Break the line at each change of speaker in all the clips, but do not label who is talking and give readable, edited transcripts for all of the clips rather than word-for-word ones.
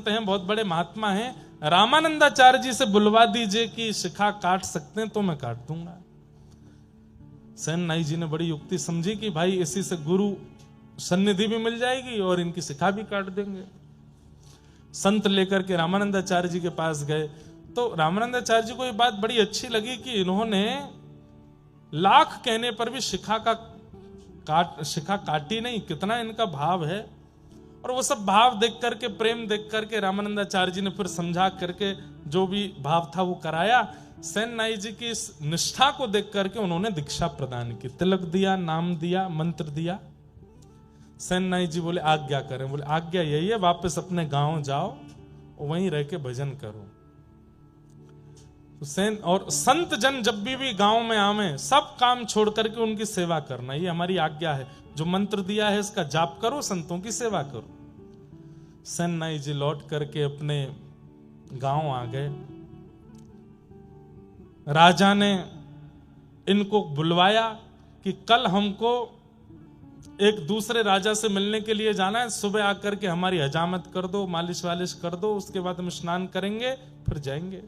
संत हैं, बहुत बड़े महात्मा हैं, रामानंदाचार्य जी से बुलवा दीजिए कि शिखा काट सकते हैं तो मैं काट दूंगा। सेन नाई जी ने बड़ी युक्ति समझी कि भाई इसी से गुरु सन्निधि भी मिल जाएगी और इनकी शिखा भी काट देंगे। संत लेकर के रामानंदाचार्य जी के पास गए तो रामानंदाचार्य जी को ये बात बड़ी अच्छी लगी कि इन्होंने लाख कहने पर भी शिखा काटी नहीं, कितना इनका भाव है। और वो सब भाव देख करके, प्रेम देख करके रामानंदाचार्य जी ने फिर समझा करके जो भी भाव था वो कराया। सेन नाई जी की इस निष्ठा को देख करके उन्होंने दीक्षा प्रदान की, तिलक दिया, नाम दिया, मंत्र दिया। सेन नाई जी बोले आज्ञा करें। बोले आज्ञा यही है, वापस अपने गांव जाओ, वहीं रह के भजन करो। तो सेन और संत जन जब भी गांव में आवे, सब काम छोड़ करके उनकी सेवा करना, ये हमारी आज्ञा है। जो मंत्र दिया है इसका जाप करो, संतों की सेवा करो। सेन नाई जी लौट करके अपने गांव आ गए। राजा ने इनको बुलवाया कि कल हमको एक दूसरे राजा से मिलने के लिए जाना है, सुबह आकर के हमारी हजामत कर दो, मालिश वालिश कर दो, उसके बाद हम स्नान करेंगे फिर जाएंगे।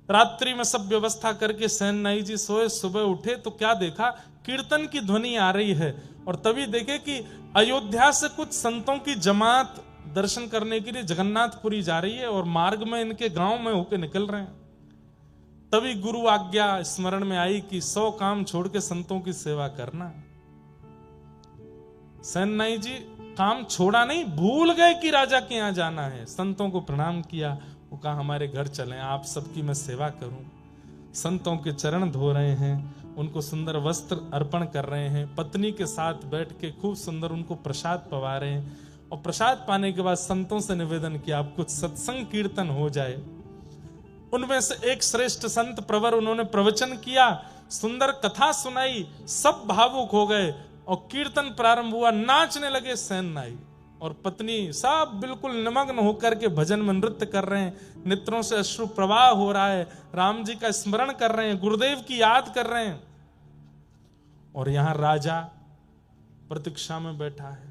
रात्रि में सब व्यवस्था करके सेन नाई जी सोए। सुबह उठे तो क्या देखा, कीर्तन की ध्वनि आ रही है और तभी देखे कि अयोध्या से कुछ संतों की जमात दर्शन करने के लिए जगन्नाथपुरी जा रही है और मार्ग में इनके गांव में होके निकल रहे हैं। तभी गुरु आज्ञा स्मरण में आई कि 100 काम छोड़ के संतों की सेवा करना। सेन नाई जी काम छोड़ा नहीं, भूल गए कि राजा के यहां जाना है। संतों को प्रणाम किया, वो कहा हमारे घर चलें, आप सबकी मैं सेवा करूं। संतों के चरण धो रहे हैं, उनको सुंदर वस्त्र अर्पण कर रहे हैं, पत्नी के साथ बैठ के खूब सुंदर उनको प्रसाद पवा रहे हैं। और प्रसाद पाने के बाद संतों से निवेदन किया आप कुछ सत्संग कीर्तन हो जाए। उनमें से एक श्रेष्ठ संत प्रवर, उन्होंने प्रवचन किया, सुंदर कथा सुनाई, सब भावुक हो गए और कीर्तन प्रारंभ हुआ। नाचने लगे सेन नाई और पत्नी, सब बिल्कुल निमग्न होकर के भजन में नृत्य कर रहे हैं, नेत्रों से अश्रु प्रवाह हो रहा है, राम जी का स्मरण कर रहे हैं, गुरुदेव की याद कर रहे हैं। और यहां राजा प्रतीक्षा में बैठा है,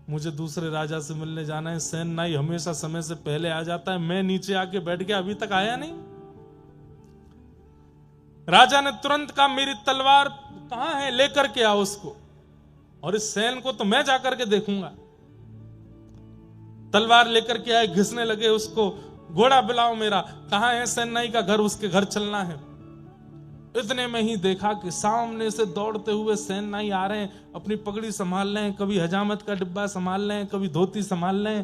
मुझे दूसरे राजा से मिलने जाना है। सेन नाई हमेशा समय से पहले आ जाता है, मैं नीचे आके बैठ गया, अभी तक आया नहीं। राजा ने तुरंत कहा मेरी तलवार कहां है, लेकर के आओ उसको, और इस सेन को तो मैं जाकर के देखूंगा। तलवार लेकर के आए, घिसने लगे उसको, घोड़ा बुलाओ मेरा, कहां है सेन नाई का घर, उसके घर चलना है। इतने में ही देखा कि सामने से दौड़ते हुए सेन नाई आ रहे हैं, अपनी पगड़ी संभाल रहे हैं, कभी हजामत का डिब्बा संभाल रहे हैं, कभी धोती संभाल रहे हैं,